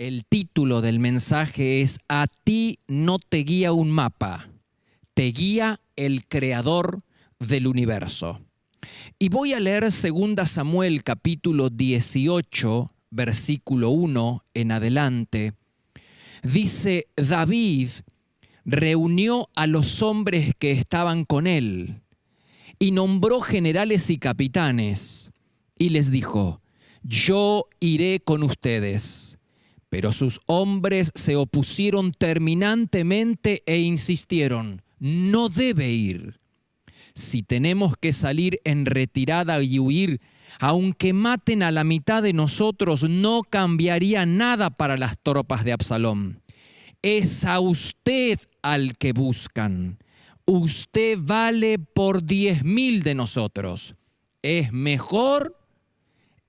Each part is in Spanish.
El título del mensaje es A ti no te guía un mapa, te guía el creador del universo. Y voy a leer 2 Samuel capítulo 18, versículo 1 en adelante. Dice, David reunió a los hombres que estaban con él y nombró generales y capitanes y les dijo, yo iré con ustedes. Pero sus hombres se opusieron terminantemente e insistieron, no debe ir. Si tenemos que salir en retirada y huir, aunque maten a la mitad de nosotros, no cambiaría nada para las tropas de Absalón. Es a usted al que buscan. Usted vale por 10.000 de nosotros. Es mejor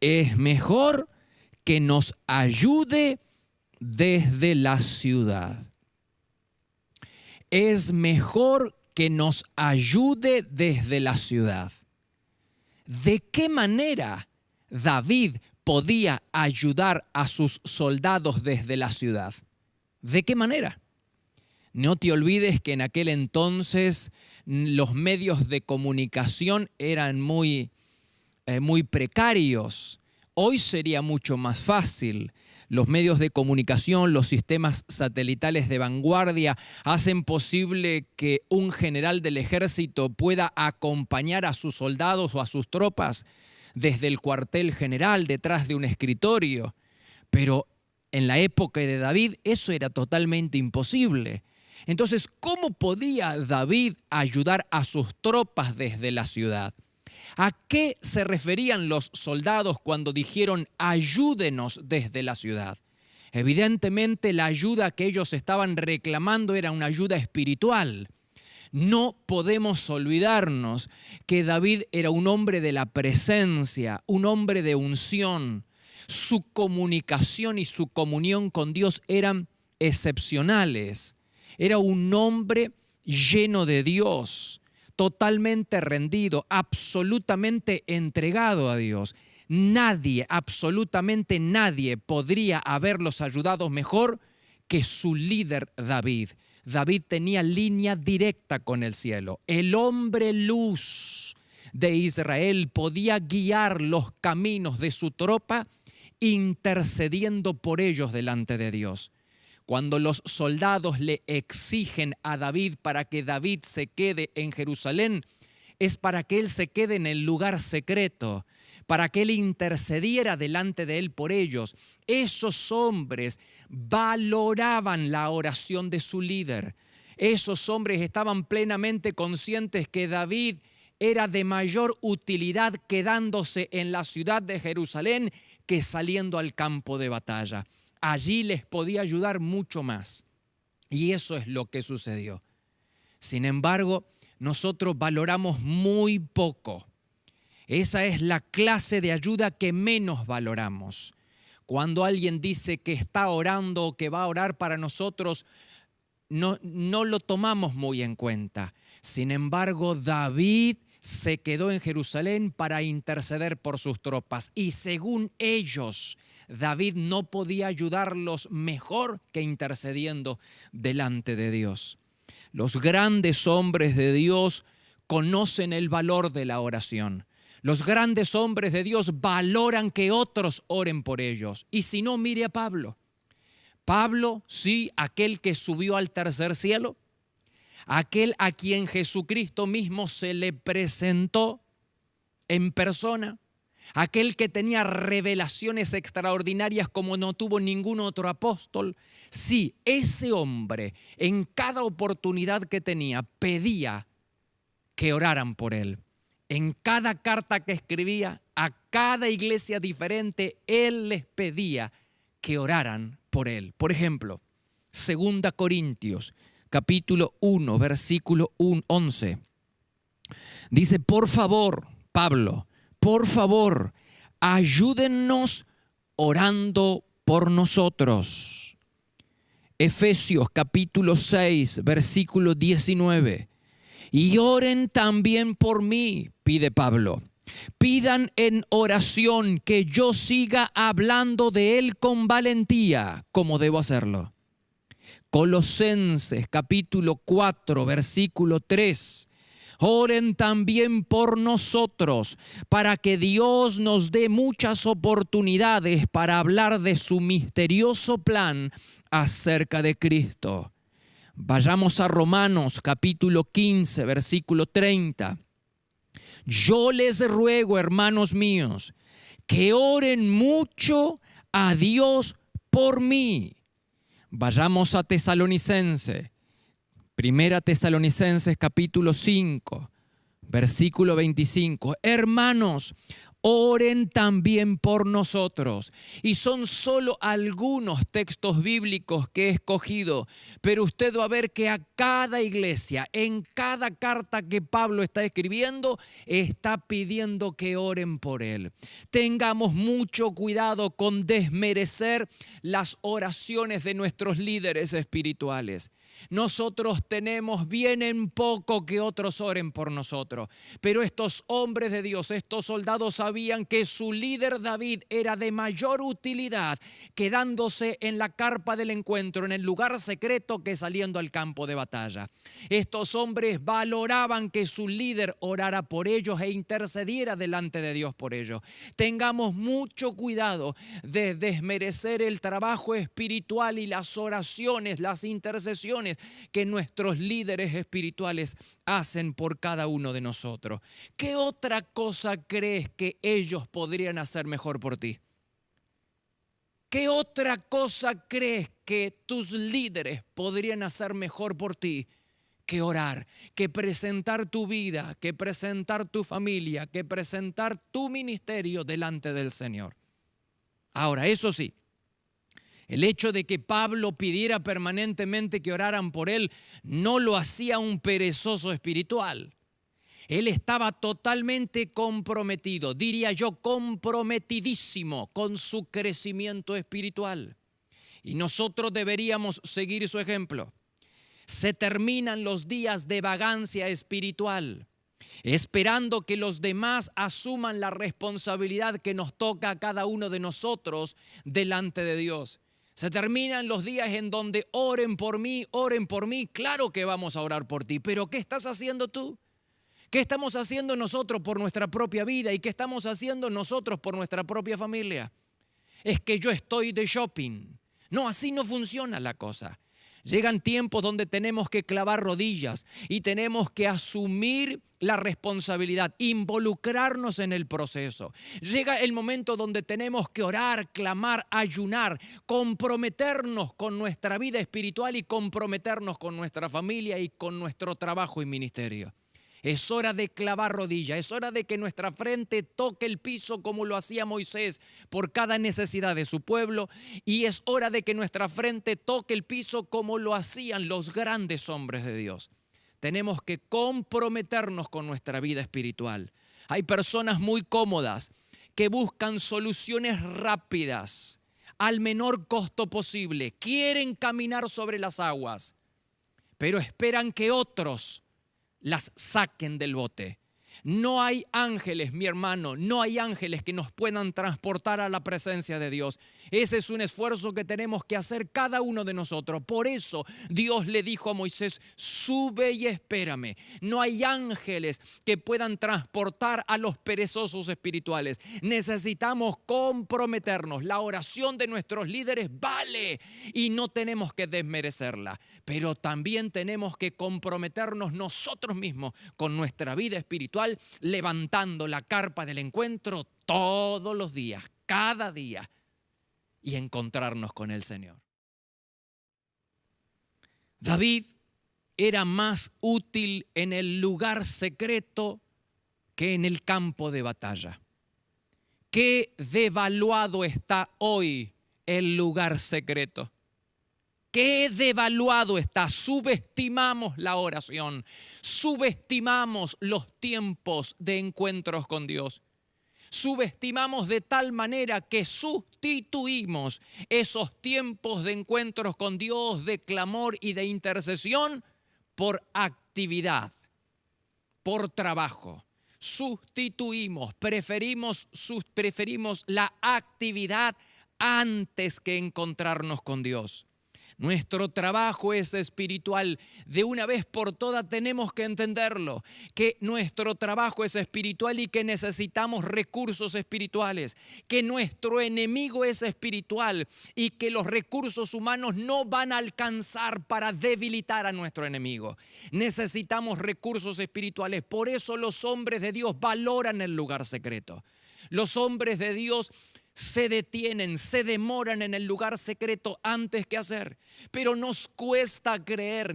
que nos ayude desde la ciudad. Es mejor que nos ayude desde la ciudad. ¿De qué manera David podía ayudar a sus soldados desde la ciudad? ¿De qué manera? No te olvides que en aquel entonces los medios de comunicación eran muy precarios. Hoy sería mucho más fácil. Los medios de comunicación, los sistemas satelitales de vanguardia hacen posible que un general del ejército pueda acompañar a sus soldados o a sus tropas desde el cuartel general, detrás de un escritorio. Pero en la época de David eso era totalmente imposible. Entonces, ¿cómo podía David ayudar a sus tropas desde la ciudad? ¿A qué se referían los soldados cuando dijeron ayúdenos desde la ciudad? Evidentemente la ayuda que ellos estaban reclamando era una ayuda espiritual. No podemos olvidarnos que David era un hombre de la presencia, un hombre de unción. Su comunicación y su comunión con Dios eran excepcionales. Era un hombre lleno de Dios, totalmente rendido, absolutamente entregado a Dios. Nadie, absolutamente nadie podría haberlos ayudado mejor que su líder David. David tenía línea directa con el cielo. El hombre luz de Israel podía guiar los caminos de su tropa intercediendo por ellos delante de Dios. Cuando los soldados le exigen a David para que David se quede en Jerusalén, es para que él se quede en el lugar secreto, para que él intercediera delante de él por ellos. Esos hombres valoraban la oración de su líder. Esos hombres estaban plenamente conscientes que David era de mayor utilidad quedándose en la ciudad de Jerusalén que saliendo al campo de batalla. Allí les podía ayudar mucho más. Y eso es lo que sucedió. Sin embargo, nosotros valoramos muy poco. Esa es la clase de ayuda que menos valoramos. Cuando alguien dice que está orando o que va a orar para nosotros, no lo tomamos muy en cuenta. Sin embargo, David se quedó en Jerusalén para interceder por sus tropas. Y según ellos, David no podía ayudarlos mejor que intercediendo delante de Dios. Los grandes hombres de Dios conocen el valor de la oración. Los grandes hombres de Dios valoran que otros oren por ellos. Y si no, mire a Pablo. Pablo, sí, aquel que subió al tercer cielo, aquel a quien Jesucristo mismo se le presentó en persona, aquel que tenía revelaciones extraordinarias como no tuvo ningún otro apóstol. Sí, ese hombre en cada oportunidad que tenía pedía que oraran por él. En cada carta que escribía a cada iglesia diferente, él les pedía que oraran por él. Por ejemplo, 2 Corintios, capítulo 1, versículo 11. Dice, por favor, Pablo, por favor, ayúdennos orando por nosotros. Efesios capítulo 6, versículo 19. Y oren también por mí, pide Pablo, Pidan en oración que yo siga hablando de Él con valentía, como debo hacerlo. Colosenses capítulo 4, versículo 3. Oren también por nosotros, para que Dios nos dé muchas oportunidades para hablar de su misterioso plan acerca de Cristo. Vayamos a Romanos capítulo 15, versículo 30. Yo les ruego, hermanos míos, que oren mucho a Dios por mí. Vayamos a Tesalonicenses, Primera Tesalonicenses capítulo 5, versículo 25. Hermanos, oren también por nosotros. Y son solo algunos textos bíblicos que he escogido, pero usted va a ver que a cada iglesia, en cada carta que Pablo está escribiendo, está pidiendo que oren por él. Tengamos mucho cuidado con desmerecer las oraciones de nuestros líderes espirituales. Nosotros tenemos bien en poco que otros oren por nosotros, pero estos hombres de Dios, estos soldados sabían que su líder David era de mayor utilidad quedándose en la carpa del encuentro, en el lugar secreto, que saliendo al campo de batalla. Estos hombres valoraban que su líder orara por ellos e intercediera delante de Dios por ellos. Tengamos mucho cuidado de desmerecer el trabajo espiritual y las oraciones, las intercesiones que nuestros líderes espirituales hacen por cada uno de nosotros. ¿Qué otra cosa crees que ellos podrían hacer mejor por ti? ¿Qué otra cosa crees que tus líderes podrían hacer mejor por ti que orar, que presentar tu vida, que presentar tu familia, que presentar tu ministerio delante del Señor? Ahora, eso sí, el hecho de que Pablo pidiera permanentemente que oraran por él no lo hacía un perezoso espiritual. Él estaba totalmente comprometido, diría yo, comprometidísimo con su crecimiento espiritual. Y nosotros deberíamos seguir su ejemplo. Se terminan los días de vagancia espiritual, esperando que los demás asuman la responsabilidad que nos toca a cada uno de nosotros delante de Dios. Se terminan los días en donde oren por mí, claro que vamos a orar por ti, pero ¿qué estás haciendo tú? ¿Qué estamos haciendo nosotros por nuestra propia vida y qué estamos haciendo nosotros por nuestra propia familia? Es que yo estoy de shopping. No, así no funciona la cosa. Llegan tiempos donde tenemos que clavar rodillas y tenemos que asumir la responsabilidad, involucrarnos en el proceso. Llega el momento donde tenemos que orar, clamar, ayunar, comprometernos con nuestra vida espiritual y comprometernos con nuestra familia y con nuestro trabajo y ministerio. Es hora de clavar rodillas, es hora de que nuestra frente toque el piso como lo hacía Moisés por cada necesidad de su pueblo, y es hora de que nuestra frente toque el piso como lo hacían los grandes hombres de Dios. Tenemos que comprometernos con nuestra vida espiritual. Hay personas muy cómodas que buscan soluciones rápidas al menor costo posible, quieren caminar sobre las aguas, pero esperan que otros las saquen del bote. No hay ángeles, mi hermano, no hay ángeles que nos puedan transportar a la presencia de Dios. Ese es un esfuerzo que tenemos que hacer cada uno de nosotros. Por eso Dios le dijo a Moisés, sube y espérame. No hay ángeles que puedan transportar a los perezosos espirituales. Necesitamos comprometernos. La oración de nuestros líderes vale y no tenemos que desmerecerla. Pero también tenemos que comprometernos nosotros mismos con nuestra vida espiritual, levantando la carpa del encuentro todos los días, cada día, y encontrarnos con el Señor. David era más útil en el lugar secreto que en el campo de batalla. Qué devaluado está hoy el lugar secreto. Qué devaluado está. Subestimamos la oración, subestimamos los tiempos de encuentros con Dios. Subestimamos de tal manera que sustituimos esos tiempos de encuentros con Dios, de clamor y de intercesión, por actividad, por trabajo. preferimos la actividad antes que encontrarnos con Dios. Nuestro trabajo es espiritual. De una vez por todas tenemos que entenderlo, que nuestro trabajo es espiritual y que necesitamos recursos espirituales, que nuestro enemigo es espiritual y que los recursos humanos no van a alcanzar para debilitar a nuestro enemigo. Necesitamos recursos espirituales. Por eso los hombres de Dios valoran el lugar secreto. Los hombres de Dios se detienen, se demoran en el lugar secreto antes que hacer. Pero nos cuesta creer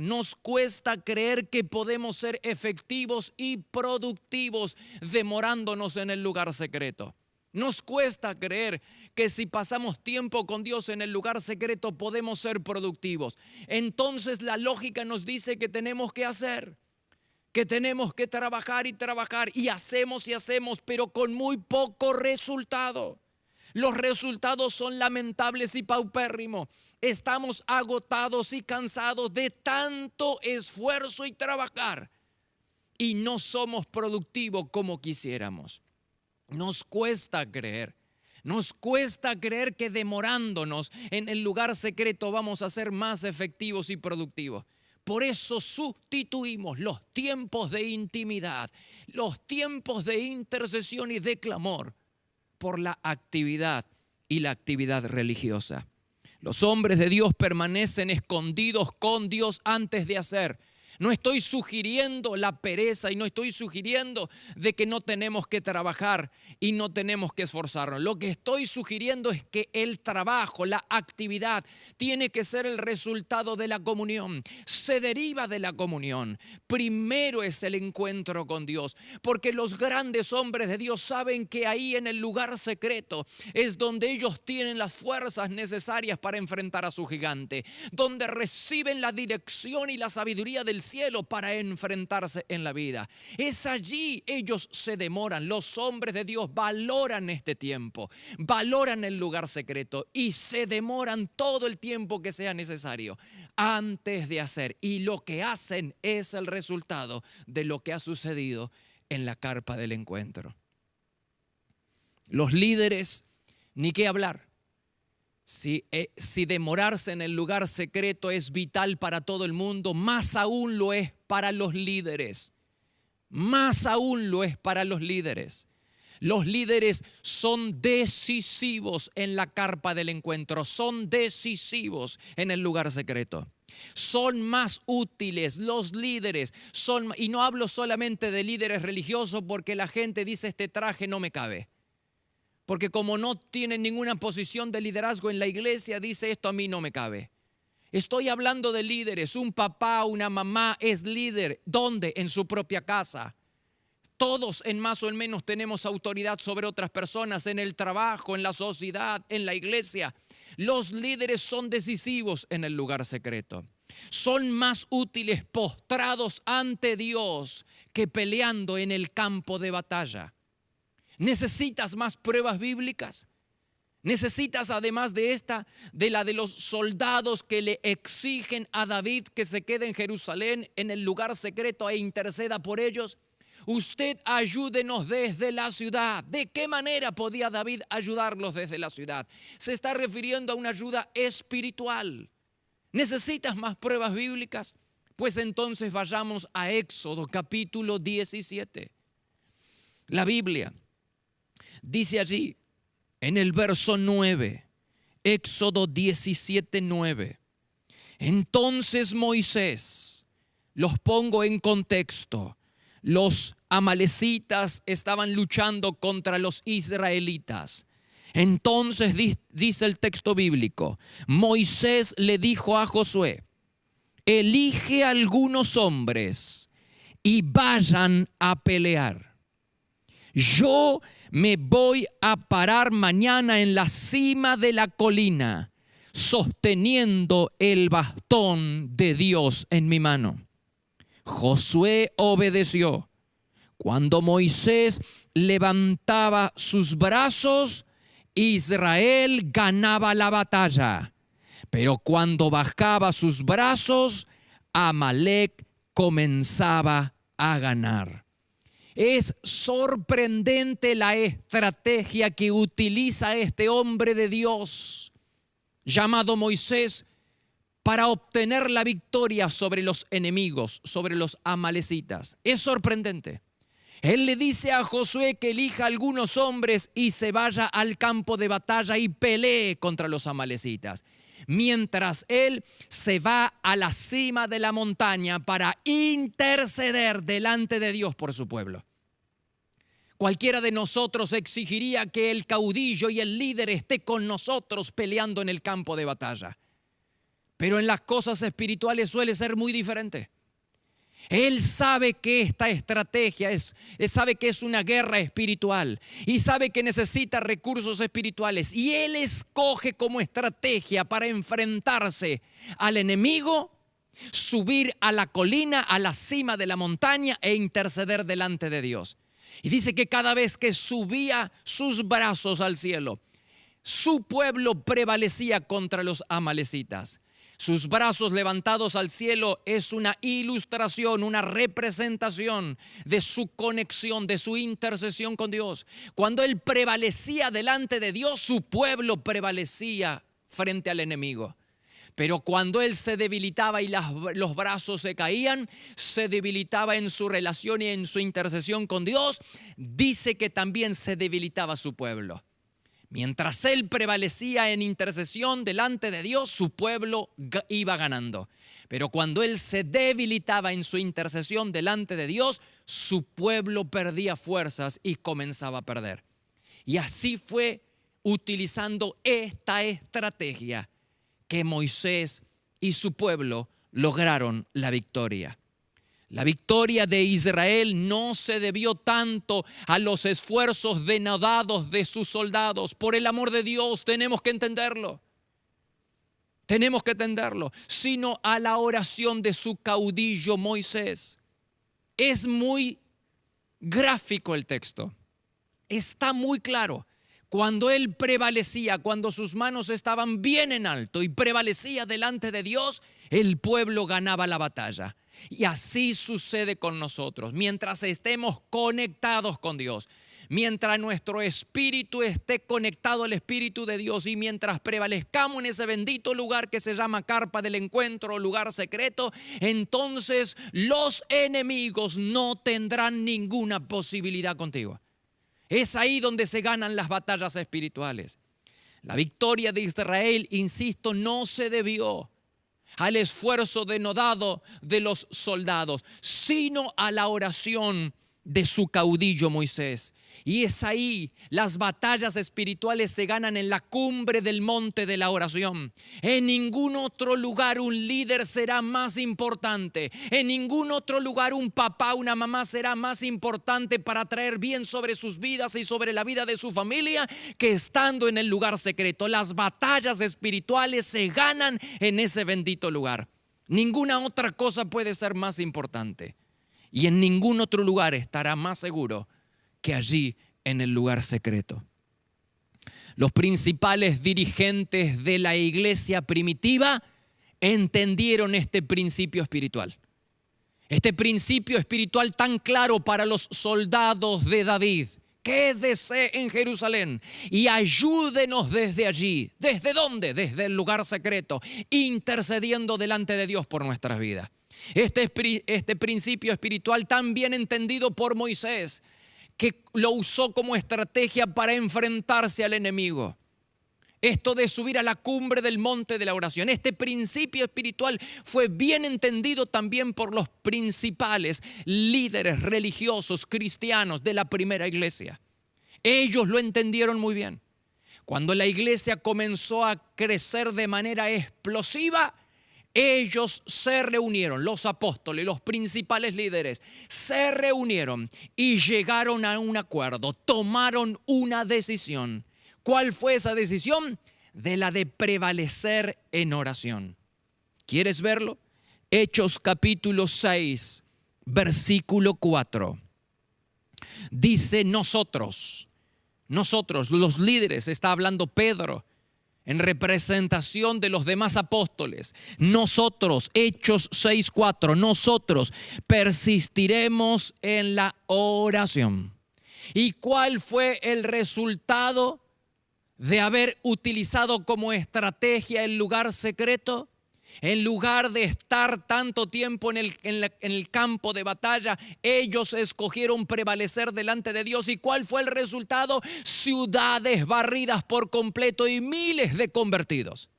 que podemos ser efectivos y productivos demorándonos en el lugar secreto. Nos cuesta creer que si pasamos tiempo con Dios en el lugar secreto podemos ser productivos. Entonces la lógica nos dice que tenemos que hacer, que tenemos que trabajar y hacemos, pero con muy poco resultado. Los resultados son lamentables y paupérrimos. Estamos agotados y cansados de tanto esfuerzo y trabajar. Y no somos productivos como quisiéramos. Nos cuesta creer que demorándonos en el lugar secreto vamos a ser más efectivos y productivos. Por eso sustituimos los tiempos de intimidad, los tiempos de intercesión y de clamor por la actividad y la actividad religiosa. Los hombres de Dios permanecen escondidos con Dios antes de hacer. No estoy sugiriendo la pereza y no estoy sugiriendo de que no tenemos que trabajar y no tenemos que esforzarnos. Lo que estoy sugiriendo es que el trabajo, la actividad, tiene que ser el resultado de la comunión. Se deriva de la comunión. Primero es el encuentro con Dios, porque los grandes hombres de Dios saben que ahí en el lugar secreto es donde ellos tienen las fuerzas necesarias para enfrentar a su gigante, donde reciben la dirección y la sabiduría del cielo para enfrentarse en la vida. Es allí ellos se demoran. Los hombres de Dios valoran este tiempo, valoran el lugar secreto y se demoran todo el tiempo que sea necesario antes de hacer. Y lo que hacen es el resultado de lo que ha sucedido en la carpa del encuentro. Los líderes, ni qué hablar. Si demorarse en el lugar secreto es vital para todo el mundo, más aún lo es para los líderes. Más aún lo es para los líderes. Los líderes son decisivos en la carpa del encuentro, son decisivos en el lugar secreto. Son más útiles los líderes, y no hablo solamente de líderes religiosos porque la gente dice este traje no me cabe. Porque como no tienen ninguna posición de liderazgo en la iglesia, dice esto a mí no me cabe. Estoy hablando de líderes. Un papá, una mamá es líder. ¿Dónde? En su propia casa. Todos en más o en menos tenemos autoridad sobre otras personas, en el trabajo, en la sociedad, en la iglesia. Los líderes son decisivos en el lugar secreto. Son más útiles postrados ante Dios que peleando en el campo de batalla. ¿Necesitas más pruebas bíblicas? ¿Necesitas además de la de los soldados que le exigen a David que se quede en Jerusalén en el lugar secreto e interceda por ellos? Usted ayúdenos desde la ciudad. ¿De qué manera podía David ayudarlos desde la ciudad? Se está refiriendo a una ayuda espiritual. ¿Necesitas más pruebas bíblicas? Pues entonces vayamos a Éxodo capítulo 17. La Biblia dice allí en el verso 9, Éxodo 17, 9. Entonces Moisés, los pongo en contexto, los amalecitas estaban luchando contra los israelitas. Entonces dice el texto bíblico, Moisés le dijo a Josué, elige algunos hombres y vayan a pelear. Yo me voy a parar mañana en la cima de la colina, sosteniendo el bastón de Dios en mi mano. Josué obedeció. Cuando Moisés levantaba sus brazos, Israel ganaba la batalla. Pero cuando bajaba sus brazos, Amalec comenzaba a ganar. Es sorprendente la estrategia que utiliza este hombre de Dios llamado Moisés para obtener la victoria sobre los enemigos, sobre los amalecitas. Es sorprendente. Él le dice a Josué que elija algunos hombres y se vaya al campo de batalla y pelee contra los amalecitas, mientras él se va a la cima de la montaña para interceder delante de Dios por su pueblo. Cualquiera de nosotros exigiría que el caudillo y el líder esté con nosotros peleando en el campo de batalla. Pero en las cosas espirituales suele ser muy diferente. Él sabe que esta estrategia sabe que es una guerra espiritual y sabe que necesita recursos espirituales. Y él escoge como estrategia para enfrentarse al enemigo, subir a la colina, a la cima de la montaña e interceder delante de Dios. Y dice que cada vez que subía sus brazos al cielo, su pueblo prevalecía contra los amalecitas. Sus brazos levantados al cielo es una ilustración, una representación de su conexión, de su intercesión con Dios. Cuando él prevalecía delante de Dios, su pueblo prevalecía frente al enemigo. Pero cuando él se debilitaba y los brazos se caían, se debilitaba en su relación y en su intercesión con Dios, dice que también se debilitaba su pueblo. Mientras él prevalecía en intercesión delante de Dios, su pueblo iba ganando. Pero cuando él se debilitaba en su intercesión delante de Dios, su pueblo perdía fuerzas y comenzaba a perder. Y así fue utilizando esta estrategia que Moisés y su pueblo lograron la victoria. La victoria de Israel no se debió tanto a los esfuerzos denodados de sus soldados. Por el amor de Dios, tenemos que entenderlo. Tenemos que entenderlo. Sino a la oración de su caudillo Moisés. Es muy gráfico el texto. Está muy claro. Cuando él prevalecía, cuando sus manos estaban bien en alto y prevalecía delante de Dios, el pueblo ganaba la batalla. Y así sucede con nosotros. Mientras estemos conectados con Dios, mientras nuestro espíritu esté conectado al Espíritu de Dios y mientras prevalezcamos en ese bendito lugar que se llama carpa del encuentro, lugar secreto, entonces los enemigos no tendrán ninguna posibilidad contigo. Es ahí donde se ganan las batallas espirituales. La victoria de Israel, insisto, no se debió al esfuerzo denodado de los soldados, sino a la oración de su caudillo Moisés. Y es ahí, las batallas espirituales se ganan en la cumbre del monte de la oración. En ningún otro lugar un líder será más importante. En ningún otro lugar un papá, una mamá será más importante para traer bien sobre sus vidas y sobre la vida de su familia que estando en el lugar secreto. Las batallas espirituales se ganan en ese bendito lugar. Ninguna otra cosa puede ser más importante. Y en ningún otro lugar estará más seguro que allí en el lugar secreto. Los principales dirigentes de la iglesia primitiva entendieron este principio espiritual. Este principio espiritual tan claro para los soldados de David. Quédese en Jerusalén y ayúdenos desde allí. ¿Desde dónde? Desde el lugar secreto, intercediendo delante de Dios por nuestras vidas. Este principio espiritual tan bien entendido por Moisés, que lo usó como estrategia para enfrentarse al enemigo. Esto de subir a la cumbre del monte de la oración. Este principio espiritual fue bien entendido también por los principales líderes religiosos cristianos de la primera iglesia. Ellos lo entendieron muy bien. Cuando la iglesia comenzó a crecer de manera explosiva, ellos se reunieron, los apóstoles, los principales líderes, se reunieron y llegaron a un acuerdo, tomaron una decisión. ¿Cuál fue esa decisión? De la de prevalecer en oración. ¿Quieres verlo? Hechos capítulo 6, versículo 4. Dice nosotros, los líderes, está hablando Pedro, en representación de los demás apóstoles, nosotros, Hechos 6:4, nosotros persistiremos en la oración. ¿Y cuál fue el resultado de haber utilizado como estrategia el lugar secreto? En lugar de estar tanto tiempo en el campo de batalla, ellos escogieron prevalecer delante de Dios. ¿Y cuál fue el resultado? Ciudades barridas por completo y miles de convertidos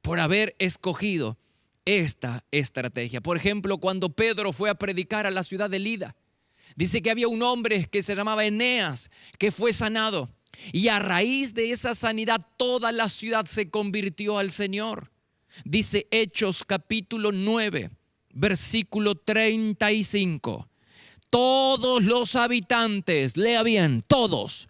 por haber escogido esta estrategia. Por ejemplo, cuando Pedro fue a predicar a la ciudad de Lida, dice que había un hombre que se llamaba Eneas que fue sanado. Y a raíz de esa sanidad toda la ciudad se convirtió al Señor. Dice Hechos capítulo 9, versículo 35. Todos los habitantes, lea bien, todos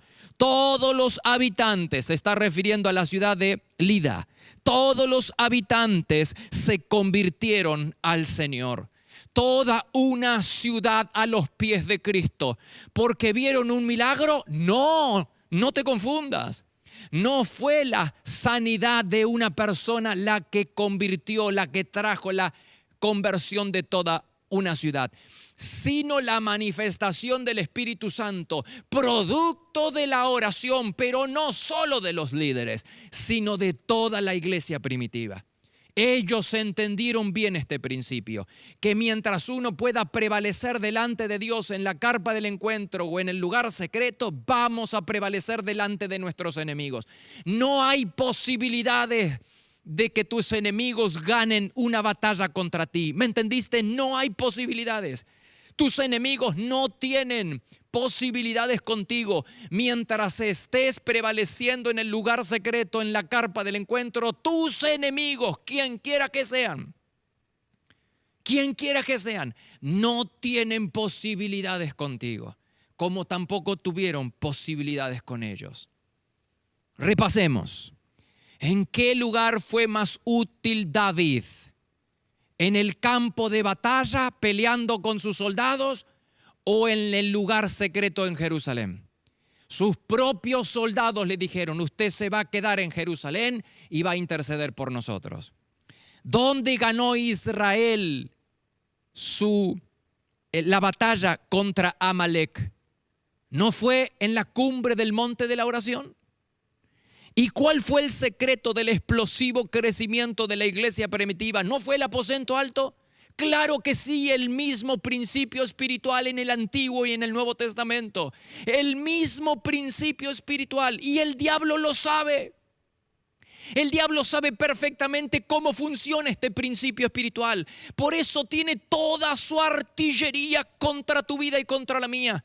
los habitantes, se está refiriendo a la ciudad de Lida, todos los habitantes se convirtieron al Señor. Toda una ciudad a los pies de Cristo. ¿Porque vieron un milagro? No te confundas. No fue la sanidad de una persona la que convirtió, la que trajo la conversión de toda una ciudad, sino la manifestación del Espíritu Santo, producto de la oración, pero no solo de los líderes, sino de toda la iglesia primitiva. Ellos entendieron bien este principio, que mientras uno pueda prevalecer delante de Dios en la carpa del encuentro o en el lugar secreto, vamos a prevalecer delante de nuestros enemigos. No hay posibilidades de que tus enemigos ganen una batalla contra ti. ¿Me entendiste? No hay posibilidades. Tus enemigos no tienen posibilidades contigo. Mientras estés prevaleciendo en el lugar secreto, en la carpa del encuentro, tus enemigos, quien quiera que sean, no tienen posibilidades contigo, como tampoco tuvieron posibilidades con ellos. Repasemos. ¿En qué lugar fue más útil David? ¿En el campo de batalla peleando con sus soldados o en el lugar secreto en Jerusalén? Sus propios soldados le dijeron: usted se va a quedar en Jerusalén y va a interceder por nosotros. ¿Dónde ganó Israel la batalla contra Amalek? ¿No fue en la cumbre del monte de la oración? ¿Y cuál fue el secreto del explosivo crecimiento de la iglesia primitiva? ¿No fue el aposento alto? Claro que sí, el mismo principio espiritual en el Antiguo y en el Nuevo Testamento. El mismo principio espiritual, y el diablo lo sabe. El diablo sabe perfectamente cómo funciona este principio espiritual. Por eso tiene toda su artillería contra tu vida y contra la mía.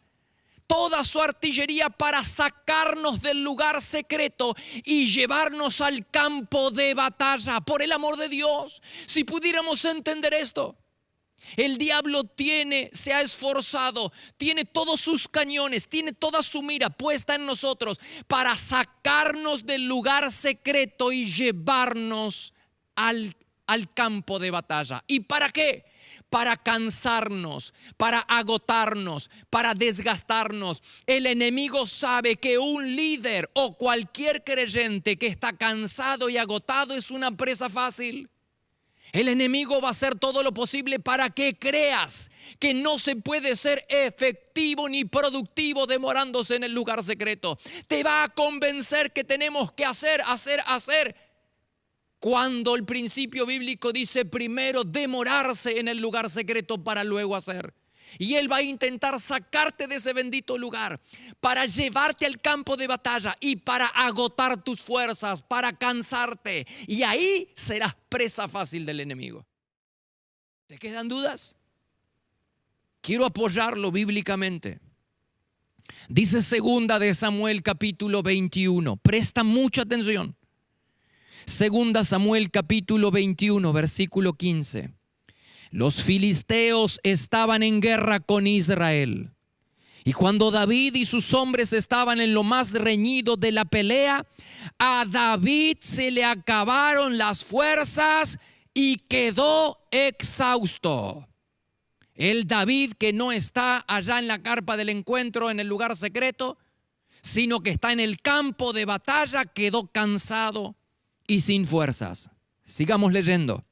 Toda su artillería para sacarnos del lugar secreto y llevarnos al campo de batalla. Por el amor de Dios, si pudiéramos entender esto. El diablo se ha esforzado, tiene todos sus cañones, tiene toda su mira puesta en nosotros para sacarnos del lugar secreto y llevarnos al campo de batalla. ¿Y para qué? Para cansarnos, para agotarnos, para desgastarnos. El enemigo sabe que un líder o cualquier creyente que está cansado y agotado es una presa fácil. El enemigo va a hacer todo lo posible para que creas que no se puede ser efectivo ni productivo demorándose en el lugar secreto. Te va a convencer que tenemos que hacer. Cuando el principio bíblico dice primero demorarse en el lugar secreto para luego hacer. Y él va a intentar sacarte de ese bendito lugar para llevarte al campo de batalla y para agotar tus fuerzas, para cansarte. Y ahí serás presa fácil del enemigo. ¿Te quedan dudas? Quiero apoyarlo bíblicamente. Dice 2 de Samuel capítulo 21. Presta mucha atención. 2 Samuel capítulo 21, versículo 15. Los filisteos estaban en guerra con Israel. Y cuando David y sus hombres estaban en lo más reñido de la pelea, a David se le acabaron las fuerzas y quedó exhausto. El David que no está allá en la carpa del encuentro, en el lugar secreto, sino que está en el campo de batalla, quedó cansado y sin fuerzas. Sigamos leyendo.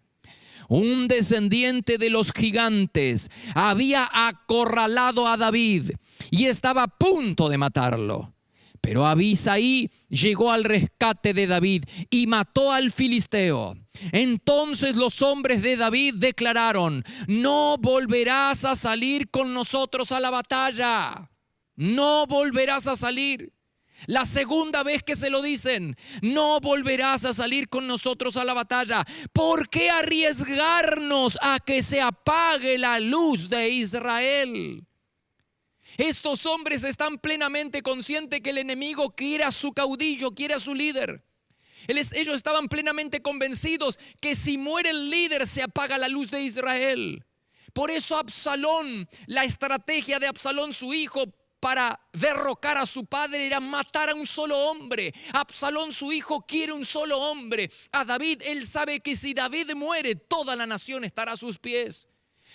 Un descendiente de los gigantes había acorralado a David y estaba a punto de matarlo. Pero Abisai llegó al rescate de David y mató al filisteo. Entonces los hombres de David declararon: no volverás a salir con nosotros a la batalla. No volverás a salir. La segunda vez que se lo dicen: no volverás a salir con nosotros a la batalla. ¿Por qué arriesgarnos a que se apague la luz de Israel? Estos hombres están plenamente conscientes que el enemigo quiere a su caudillo, quiere a su líder. Ellos estaban plenamente convencidos que si muere el líder se apaga la luz de Israel. Por eso Absalón, la estrategia de Absalón, su hijo, para derrocar a su padre era matar a un solo hombre. Absalón, su hijo, quiere un solo hombre. A David, él sabe que si David muere, toda la nación estará a sus pies.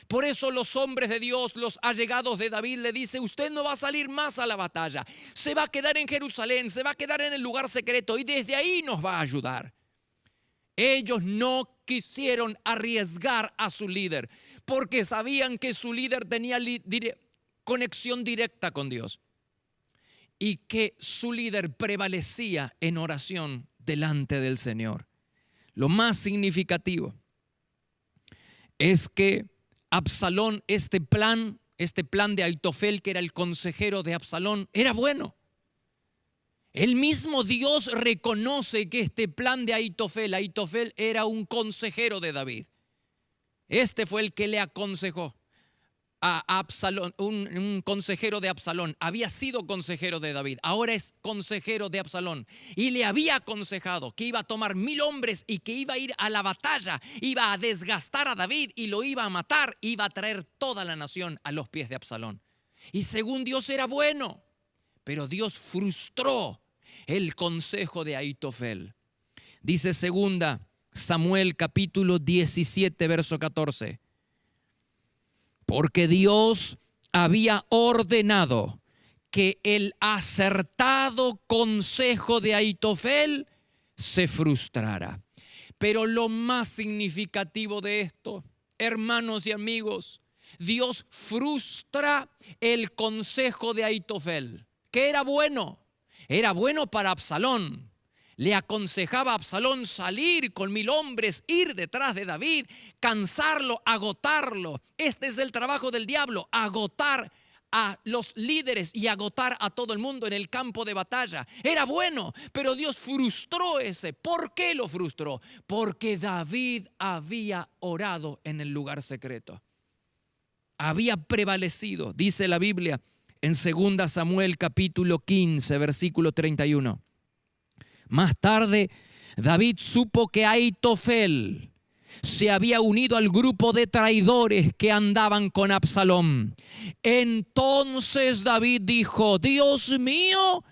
Por eso los hombres de Dios, los allegados de David, le dicen: usted no va a salir más a la batalla. Se va a quedar en Jerusalén, se va a quedar en el lugar secreto y desde ahí nos va a ayudar. Ellos no quisieron arriesgar a su líder porque sabían que su líder tenía conexión directa con Dios y que su líder prevalecía en oración delante del Señor. Lo más significativo es que Absalón, este plan de Aitofel, que era el consejero de Absalón, era bueno. El mismo Dios reconoce que este plan de Aitofel era un consejero de David. Este fue el que le aconsejó a Absalón, un consejero de Absalón. Había sido consejero de David, ahora es consejero de Absalón. Y le había aconsejado que iba a tomar 1000 hombres y que iba a ir a la batalla, iba a desgastar a David y lo iba a matar, iba a traer toda la nación a los pies de Absalón. Y según Dios era bueno, pero Dios frustró el consejo de Aitofel. Dice 2 Samuel capítulo 17 verso 14. Porque Dios había ordenado que el acertado consejo de Aitofel se frustrara. Pero lo más significativo de esto, hermanos y amigos, Dios frustra el consejo de Aitofel, que era bueno para Absalón. Le aconsejaba a Absalón salir con 1000 hombres, ir detrás de David, cansarlo, agotarlo. Este es el trabajo del diablo: agotar a los líderes y agotar a todo el mundo en el campo de batalla. Era bueno, pero Dios frustró ese. ¿Por qué lo frustró? Porque David había orado en el lugar secreto. Había prevalecido, dice la Biblia en 2 Samuel capítulo 15, versículo 31. Más tarde, David supo que Aitofel se había unido al grupo de traidores que andaban con Absalón. Entonces David dijo: Dios mío,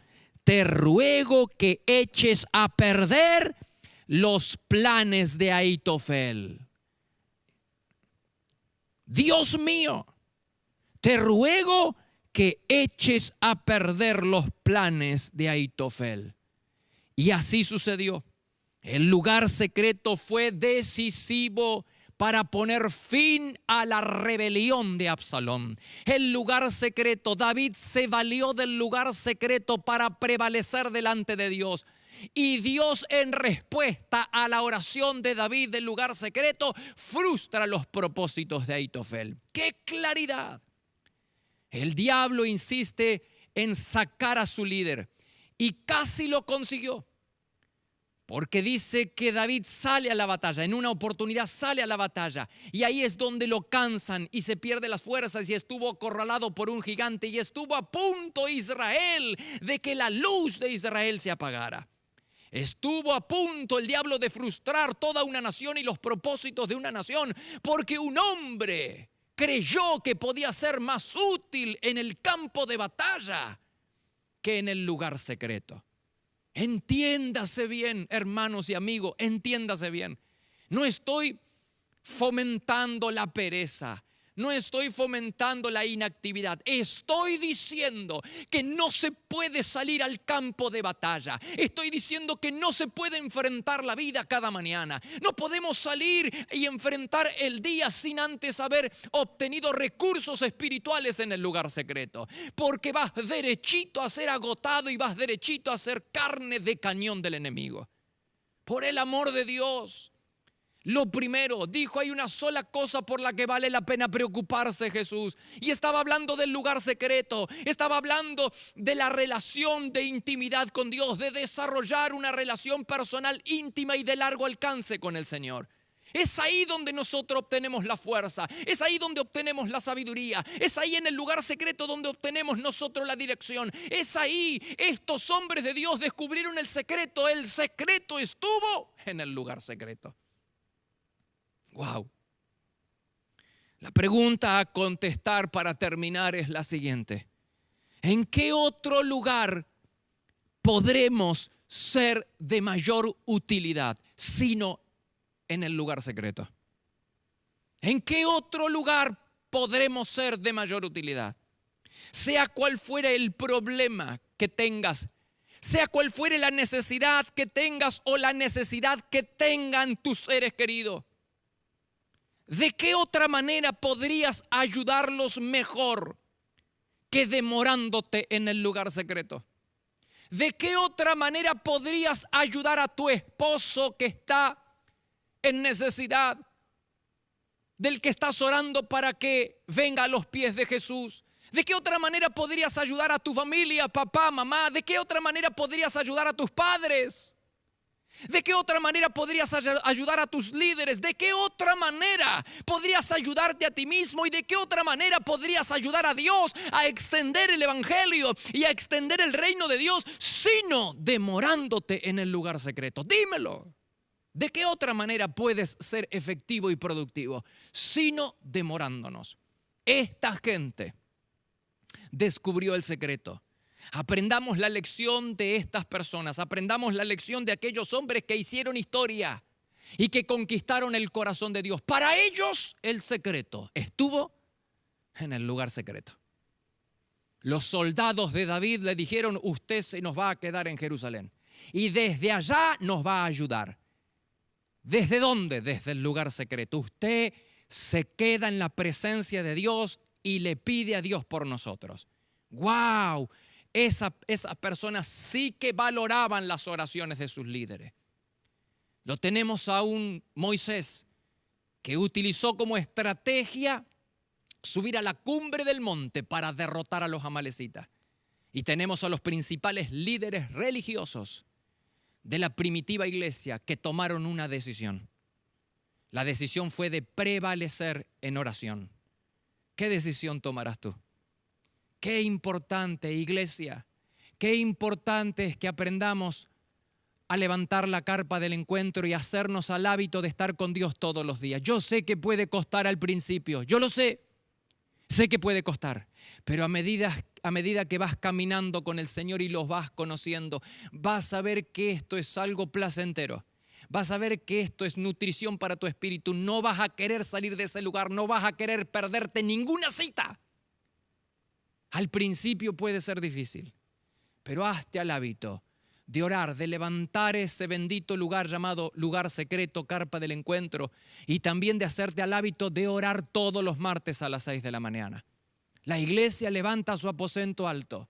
te ruego que eches a perder los planes de Aitofel. Dios mío, te ruego que eches a perder los planes de Aitofel. Y así sucedió. El lugar secreto fue decisivo para poner fin a la rebelión de Absalón. El lugar secreto, David se valió del lugar secreto para prevalecer delante de Dios. Y Dios, en respuesta a la oración de David del lugar secreto, frustra los propósitos de Aitofel. ¡Qué claridad! El diablo insiste en sacar a su líder y casi lo consiguió. Porque dice que David sale a la batalla, en una oportunidad sale a la batalla y ahí es donde lo cansan y se pierde las fuerzas y estuvo acorralado por un gigante y estuvo a punto Israel de que la luz de Israel se apagara. Estuvo a punto el diablo de frustrar toda una nación y los propósitos de una nación porque un hombre creyó que podía ser más útil en el campo de batalla que en el lugar secreto. Entiéndase bien, hermanos y amigos, entiéndase bien. No estoy fomentando la pereza. No estoy fomentando la inactividad. Estoy diciendo que no se puede salir al campo de batalla. Estoy diciendo que no se puede enfrentar la vida cada mañana. No podemos salir y enfrentar el día sin antes haber obtenido recursos espirituales en el lugar secreto. Porque vas derechito a ser agotado y vas derechito a ser carne de cañón del enemigo. Por el amor de Dios. Lo primero, dijo, hay una sola cosa por la que vale la pena preocuparse Jesús. Y estaba hablando del lugar secreto, estaba hablando de la relación de intimidad con Dios, de desarrollar una relación personal íntima y de largo alcance con el Señor. Es ahí donde nosotros obtenemos la fuerza, es ahí donde obtenemos la sabiduría, es ahí en el lugar secreto donde obtenemos nosotros la dirección. Es ahí, estos hombres de Dios descubrieron el secreto estuvo en el lugar secreto. Wow. La pregunta a contestar para terminar es la siguiente. ¿En qué otro lugar podremos ser de mayor utilidad sino en el lugar secreto? ¿En qué otro lugar podremos ser de mayor utilidad? Sea cual fuera el problema que tengas, sea cual fuere la necesidad que tengas o la necesidad que tengan tus seres queridos. ¿De qué otra manera podrías ayudarlos mejor que demorándote en el lugar secreto? ¿De qué otra manera podrías ayudar a tu esposo que está en necesidad, del que estás orando para que venga a los pies de Jesús? ¿De qué otra manera podrías ayudar a tu familia, papá, mamá? ¿De qué otra manera podrías ayudar a tus padres? ¿De qué otra manera podrías ayudar a tus líderes? ¿De qué otra manera podrías ayudarte a ti mismo? ¿Y de qué otra manera podrías ayudar a Dios a extender el evangelio y a extender el reino de Dios, sino demorándote en el lugar secreto? Dímelo. ¿De qué otra manera puedes ser efectivo y productivo, sino demorándonos? Esta gente descubrió el secreto. Aprendamos la lección de estas personas, aprendamos la lección de aquellos hombres que hicieron historia y que conquistaron el corazón de Dios. Para ellos el secreto estuvo en el lugar secreto. Los soldados de David le dijeron, usted se nos va a quedar en Jerusalén y desde allá nos va a ayudar. ¿Desde dónde? Desde el lugar secreto. Usted se queda en la presencia de Dios y le pide a Dios por nosotros. ¡Wow! Esas personas sí que valoraban las oraciones de sus líderes. Lo tenemos a un Moisés que utilizó como estrategia subir a la cumbre del monte para derrotar a los amalecitas. Y tenemos a los principales líderes religiosos de la primitiva iglesia que tomaron una decisión. La decisión fue de prevalecer en oración. ¿Qué decisión tomarás tú? Qué importante, iglesia, qué importante es que aprendamos a levantar la carpa del encuentro y hacernos al hábito de estar con Dios todos los días. Yo sé que puede costar al principio, yo lo sé que puede costar, pero a medida que vas caminando con el Señor y los vas conociendo, vas a ver que esto es algo placentero. Vas a ver que esto es nutrición para tu espíritu. No vas a querer salir de ese lugar, no vas a querer perderte ninguna cita. Al principio puede ser difícil, pero hazte al hábito de orar, de levantar ese bendito lugar llamado lugar secreto, carpa del encuentro, y también de hacerte al hábito de orar todos los martes a las 6 de la mañana. La iglesia levanta su aposento alto,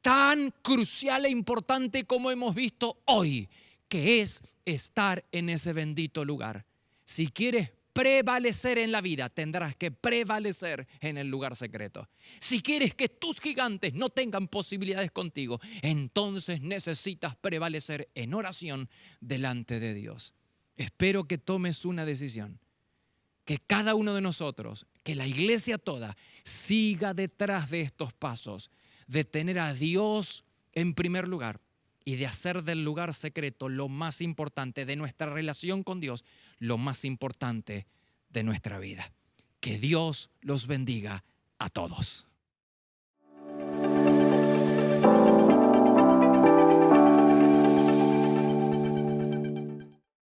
tan crucial e importante como hemos visto hoy, que es estar en ese bendito lugar. Si quieres prevalecer en la vida, tendrás que prevalecer en el lugar secreto. Si quieres que tus gigantes no tengan posibilidades contigo, entonces necesitas prevalecer en oración delante de Dios. Espero que tomes una decisión, que cada uno de nosotros, que la iglesia toda, siga detrás de estos pasos, de tener a Dios en primer lugar y de hacer del lugar secreto lo más importante de nuestra relación con Dios, lo más importante de nuestra vida. Que Dios los bendiga a todos.